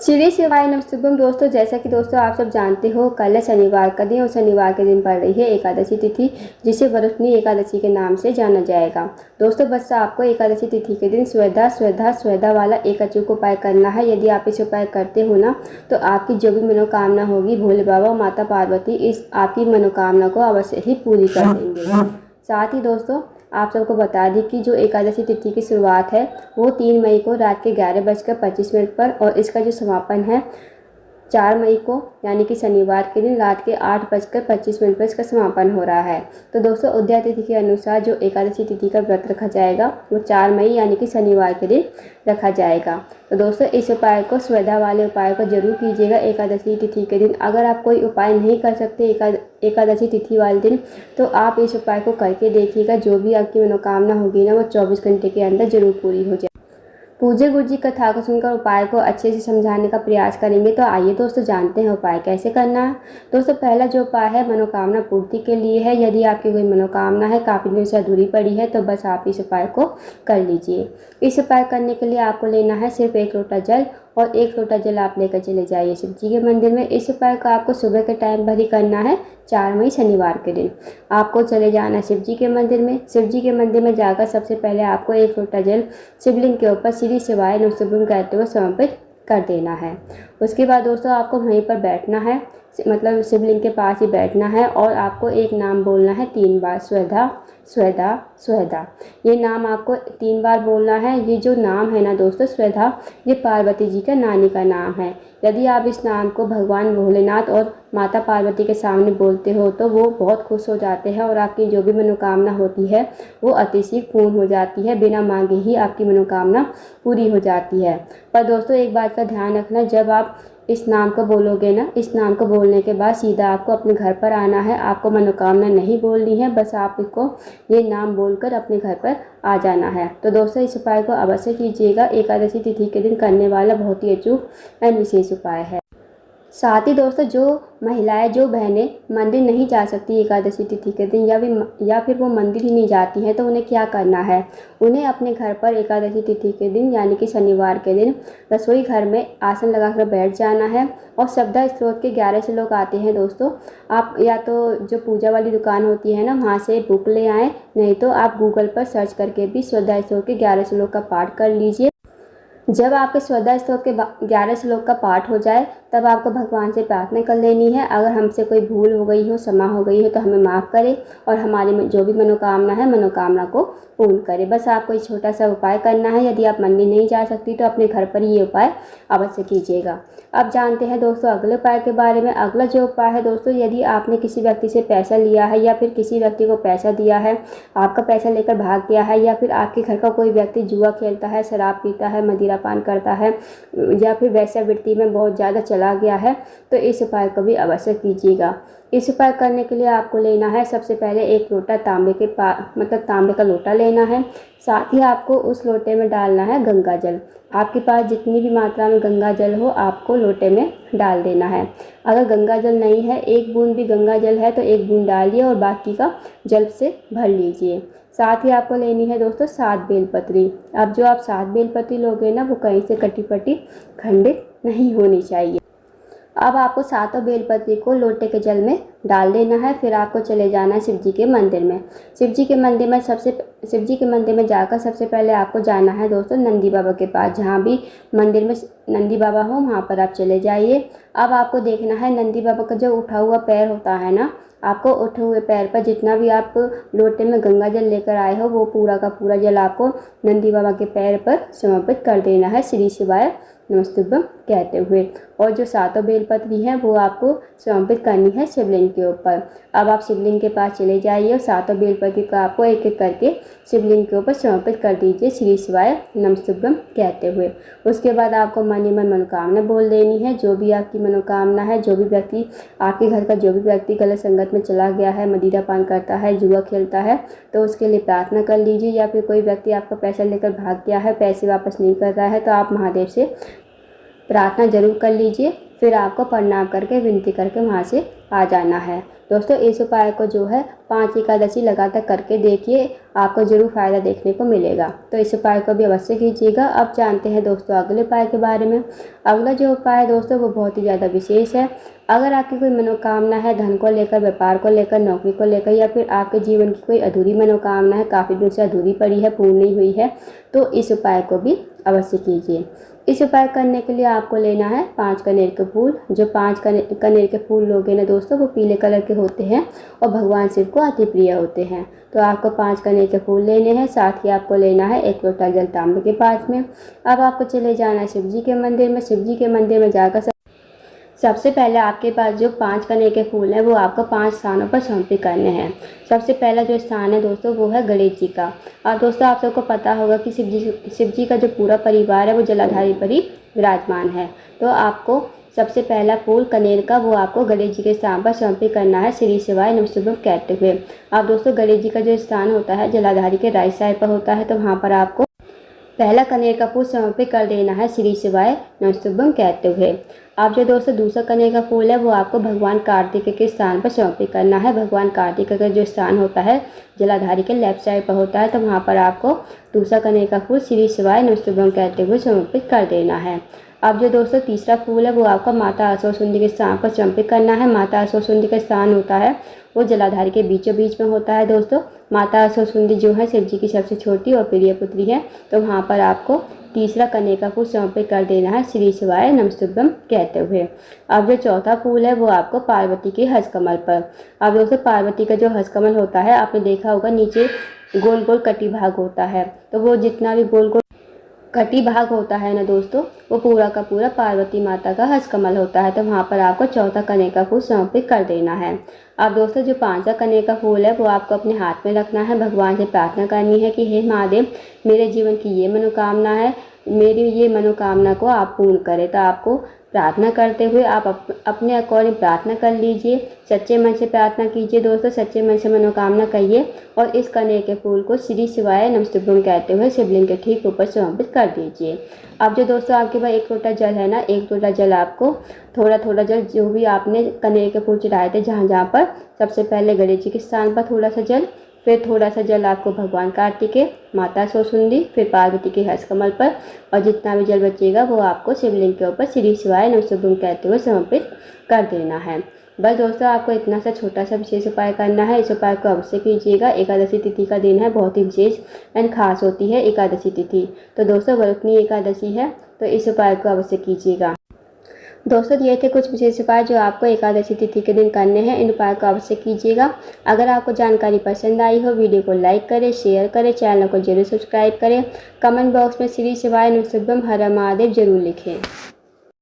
श्री शिवाय नमस्तुभ्यम दोस्तों, जैसा कि दोस्तों आप सब जानते हो, कल है शनिवार का दिन और शनिवार के दिन पड़ रही है एकादशी तिथि, जिसे वरुणनी एकादशी के नाम से जाना जाएगा। दोस्तों बस आपको एकादशी तिथि के दिन स्वेधा स्वेधा स्वेधा वाला एक अचूक उपाय करना है। यदि आप इस उपाय करते हो ना, तो आपकी जो भी मनोकामना होगी, भोले बाबा और माता पार्वती इस आपकी मनोकामना को अवश्य ही पूरी कर देंगे। साथ ही दोस्तों आप सबको बता दें कि जो एकादशी तिथि की शुरुआत है वो 3 मई को रात के 11:25 पर और इसका जो समापन है 4 मई को यानी कि शनिवार के दिन रात के 8:25 पर इसका समापन हो रहा है। तो दोस्तों उदया तिथि के अनुसार जो एकादशी तिथि का व्रत रखा जाएगा वो 4 मई यानी कि शनिवार के दिन रखा जाएगा। तो दोस्तों इस उपाय को, स्वेधा वाले उपाय को जरूर कीजिएगा एकादशी तिथि के दिन। अगर आप कोई उपाय नहीं कर सकते एकादशी तिथि वाले दिन, तो आप इस उपाय को करके देखिएगा। जो भी आपकी मनोकामना होगी ना, वो 24 घंटे के अंदर जरूर पूरी हो जाए। पूज्य गुरु जी कथा को सुनकर उपाय को अच्छे से समझाने का प्रयास करेंगे। तो आइए दोस्तों जानते हैं उपाय कैसे करना है। दोस्तों पहला जो उपाय है मनोकामना पूर्ति के लिए है। यदि आपकी कोई मनोकामना है काफ़ी दिन से अधूरी पड़ी है, तो बस आप इस उपाय को कर लीजिए। इस उपाय करने के लिए आपको लेना है सिर्फ 1 लोटा जल, और 1 लोटा जल आप लेकर चले जाइए शिव जी के मंदिर में। इस उपाय को आपको सुबह के टाइम पर ही करना है, 4 मई शनिवार के दिन। आपको चले जाना है शिव जी के मंदिर में। शिव जी के मंदिर में जाकर सबसे पहले आपको 1 लोटा जल शिवलिंग के ऊपर श्री शिवाय नमस्तुभ्यम कहते हुए समर्पित कर देना है। उसके बाद दोस्तों आपको वहीं पर बैठना है, मतलब शिवलिंग के पास ही बैठना है, और आपको एक नाम बोलना है 3 बार, स्वेधा स्वेधा स्वेधा। ये नाम आपको 3 बार बोलना है। ये जो नाम है ना दोस्तों स्वेधा, ये पार्वती जी का नानी का नाम है। यदि आप इस नाम को भगवान भोलेनाथ और माता पार्वती के सामने बोलते हो तो वो बहुत खुश हो जाते हैं और आपकी जो भी मनोकामना होती है वो अतिशीघ्र पूर्ण हो जाती है। बिना मांगे ही आपकी मनोकामना पूरी हो जाती है। पर दोस्तों एक बात का ध्यान रखना, जब आप इस नाम को बोलोगे ना, इस नाम को बोलने के बाद सीधा आपको अपने घर पर आना है। आपको मनोकामना नहीं बोलनी है, बस आप इसको ये नाम बोलकर अपने घर पर आ जाना है। तो दोस्तों इस उपाय को अवश्य कीजिएगा। एकादशी तिथि के दिन करने वाला बहुत ही अचूक एंड विशेष उपाय है। साथ ही दोस्तों जो महिलाएं, जो बहनें मंदिर नहीं जा सकती एकादशी तिथि के दिन, या फिर वो मंदिर ही नहीं जाती हैं, तो उन्हें क्या करना है। उन्हें अपने घर पर एकादशी तिथि के दिन यानी कि शनिवार के दिन रसोई घर में आसन लगाकर बैठ जाना है। और श्रद्धा स्त्रोत के 11 श्लोक आते हैं दोस्तों। आप या तो जो पूजा वाली दुकान होती है ना, वहाँ से बुक ले आएँ, नहीं तो आप गूगल पर सर्च करके भी श्रद्धा स्त्रोत के 11 श्लोक का पाठ कर लीजिए। जब आपके श्रद्धा स्त्रोत के 11 श्लोक का पाठ हो जाए, तब आपको भगवान से प्रार्थना कर लेनी है, अगर हमसे कोई भूल हो गई हो, क्षमा हो गई हो, तो हमें माफ़ करें और हमारी जो भी मनोकामना है, मनोकामना को पूर्ण करें। बस आपको एक छोटा सा उपाय करना है। यदि आप मंदिर नहीं जा सकती तो अपने घर पर ही ये उपाय अवश्य कीजिएगा। अब जानते हैं दोस्तों अगले उपाय के बारे में। अगला जो उपाय है दोस्तों, यदि आपने किसी व्यक्ति से पैसा लिया है या फिर किसी व्यक्ति को पैसा दिया है, आपका पैसा लेकर भाग गया है, या फिर आपके घर का कोई व्यक्ति जुआ खेलता है, शराब पीता है, मदिरा पान करता है, या फिर वेश्यावृत्ति में बहुत ज़्यादा चला गया है, तो इस उपाय को भी अवश्य कीजिएगा। इस उपाय करने के लिए आपको लेना है सबसे पहले 1 लोटा तांबे का लोटा लेना है। साथ ही आपको उस लोटे में डालना है गंगा जल। आपके पास जितनी भी मात्रा में गंगा जल हो आपको लोटे में डाल देना है। अगर गंगा जल नहीं है, 1 बूंद भी गंगा जल है तो 1 बूंद डालिए और बाकी का जल से भर लीजिए। साथ ही आपको लेनी है दोस्तों 7 बेलपत्री। अब जो आप 7 बेलपत्री लोगे ना, वो कहीं से कटी पटी खंडित नहीं होनी चाहिए। अब आपको 7 बेलपत्री को लोटे के जल में डाल देना है। फिर आपको चले जाना है शिव जी के मंदिर में। शिव जी के मंदिर में जाकर सबसे पहले आपको जाना है दोस्तों नंदी बाबा के पास। जहाँ भी मंदिर में नंदी बाबा हो वहाँ पर आप चले जाइए। अब आपको देखना है नंदी बाबा का जो उठा हुआ पैर होता है ना, आपको उठे हुए पैर पर जितना भी आप लोटे में गंगा जल लेकर आए हो, वो पूरा का पूरा जल आपको नंदी बाबा के पैर पर समर्पित कर देना है श्री शिवाय नमस्तुभ्यम कहते हुए। और जो 7 बेलपत्री हैं वो आपको समर्पित करनी है शिवलिंग के ऊपर। अब आप शिवलिंग के पास चले जाइए और 7 बेलपत्री को आपको एक एक करके शिवलिंग के ऊपर समर्पित कर दीजिए श्री शिवाय नमस्तुभ्यम कहते हुए। उसके बाद आपको मन ही मन मनोकामना बोल देनी है। जो भी आपकी मनोकामना है, जो भी व्यक्ति आपके घर का जो भी व्यक्ति गलत संगत में चला गया है, मदिरा पान करता है, जुआ खेलता है, तो उसके लिए प्रार्थना कर लीजिए। या फिर कोई व्यक्ति आपका पैसा लेकर भाग गया है, पैसे वापस नहीं कर रहा है, तो आप महादेव से प्रार्थना जरूर कर लीजिए। फिर आपको प्रणाम करके विनती करके वहाँ से आ जाना है। दोस्तों इस उपाय को जो है 5 एकादशी लगातार करके देखिए, आपको ज़रूर फ़ायदा देखने को मिलेगा। तो इस उपाय को भी अवश्य कीजिएगा। अब जानते हैं दोस्तों अगले उपाय के बारे में। अगला जो उपाय है दोस्तों वो बहुत ही ज़्यादा विशेष है। अगर आपकी कोई मनोकामना है धन को लेकर, व्यापार को लेकर, नौकरी को लेकर, या फिर आपके जीवन की कोई अधूरी मनोकामना है, काफ़ी दिन से अधूरी पड़ी है, पूर्ण नहीं हुई है, तो इस उपाय को भी अवश्य कीजिए। इस उपाय करने के लिए आपको लेना है 5 कनेर के फूल। जो 5 कनेर के फूल लोगे ना दोस्तों वो पीले कलर के होते हैं और भगवान शिव को अति प्रिय होते हैं। तो आपको 5 कनेर के फूल लेने हैं। साथ ही आपको लेना है 1 लोटा जल तांबे के पास में। अब आपको चले जाना है शिव जी के मंदिर में। शिव जी के मंदिर में जाकर सबसे पहले आपके पास जो 5 कनेर के फूल हैं वो आपको 5 स्थानों पर समर्पित करने हैं। सबसे पहला जो स्थान है दोस्तों वो है गणेश जी का। और दोस्तों आप सबको पता होगा कि शिव जी का जो पूरा परिवार है वो जलाधारी पर ही विराजमान है। तो आपको सबसे पहला फूल कनेर का वो आपको गणेश जी के स्थान पर समर्पित करना है, श्री शिवाय नमस्तुभ्यम कहते हुए। आप दोस्तों गणेश जी का जो स्थान होता है जलाधारी के राइट साइड पर होता है, तो वहाँ पर आपको पहला कनेर का फूल समर्पित कर देना है, श्री शिवाय नमस्तुभ्यम कहते हुए। आप जो दोस्तों दूसरा कनेर का फूल है वो आपको भगवान कार्तिक के स्थान पर समर्पित करना है। भगवान कार्तिक का जो स्थान होता है जलाधारी के लेफ्ट साइड पर होता है, तो वहाँ पर आपको दूसरा कनेर का फूल श्री शिवाय नमस्तुभ्यम कहते हुए समर्पित कर देना है। अब जो दोस्तों तीसरा फूल है वो आपको माता असुरसुंदी के स्थान पर समर्पित करना है। माता असुरसुंदी का स्थान होता है वो जलाधारी के बीचों बीच में होता है। दोस्तों माता असुरसुंदी जो है शिव जी की सबसे छोटी और प्रिय पुत्री है, तो वहाँ पर आपको तीसरा कनेर का फूल समर्पित कर देना है, श्री शिवाय नमस्तुभ्यम कहते हुए। अब जो चौथा फूल है वो आपको पार्वती के हस्तकमल पर। अब दोस्तों पार्वती का जो हस्तकमल होता है आपने देखा होगा नीचे गोल गोल कटी भाग होता है, तो वो जितना भी गोल गोल कटी भाग होता है ना दोस्तों वो पूरा का पूरा पार्वती माता का हस्तकमल होता है। तो वहाँ पर आपको चौथा कनेर का फूल समर्पित कर देना है। अब दोस्तों जो 5वां कनेर का फूल है वो आपको अपने हाथ में रखना है। भगवान से प्रार्थना करनी है कि हे महादेव मेरे जीवन की ये मनोकामना है, मेरी ये मनोकामना को आप पूर्ण करें। तो आपको प्रार्थना करते हुए आप अपने अकॉर्डिंग प्रार्थना कर लीजिए। सच्चे मन से प्रार्थना कीजिए दोस्तों, सच्चे मन से मनोकामना कहिए और इस कनेर के फूल को श्री शिवाय नमस्तुभ्यम कहते हुए शिवलिंग के ठीक ऊपर समर्पित कर दीजिए। अब जो दोस्तों आपके पास 1 लोटा जल है ना, 1 लोटा जल आपको थोड़ा थोड़ा जल जो भी आपने कनेर के फूल चढ़ाए थे जहाँ जहाँ पर, सबसे पहले गणेश जी के स्थान पर थोड़ा सा जल, फिर थोड़ा सा जल आपको भगवान कार्तिकेय, माता सरस्वती, फिर पार्वती के हस्तकमल पर, और जितना भी जल बचेगा वो आपको शिवलिंग के ऊपर श्री शिवाय नमस्तुभ्यम कहते हुए समर्पित कर देना है। बस दोस्तों आपको इतना सा छोटा सा विशेष उपाय करना है। इस उपाय को अवश्य कीजिएगा। एकादशी तिथि का दिन है, बहुत ही विशेष एंड खास होती है एकादशी तिथि। तो दोस्तों वरुणनी एकादशी है तो इस उपाय को अवश्य कीजिएगा। दोस्तों ये थे कुछ विशेष उपाय जो आपको एकादशी तिथि के दिन करने हैं। इन उपाय को अवश्य कीजिएगा। अगर आपको जानकारी पसंद आई हो वीडियो को लाइक करें, शेयर करें, चैनल को जरूर सब्सक्राइब करें। कमेंट बॉक्स में श्री शिवाय नमस्तुभ्यम हर हर महादेव जरूर लिखें।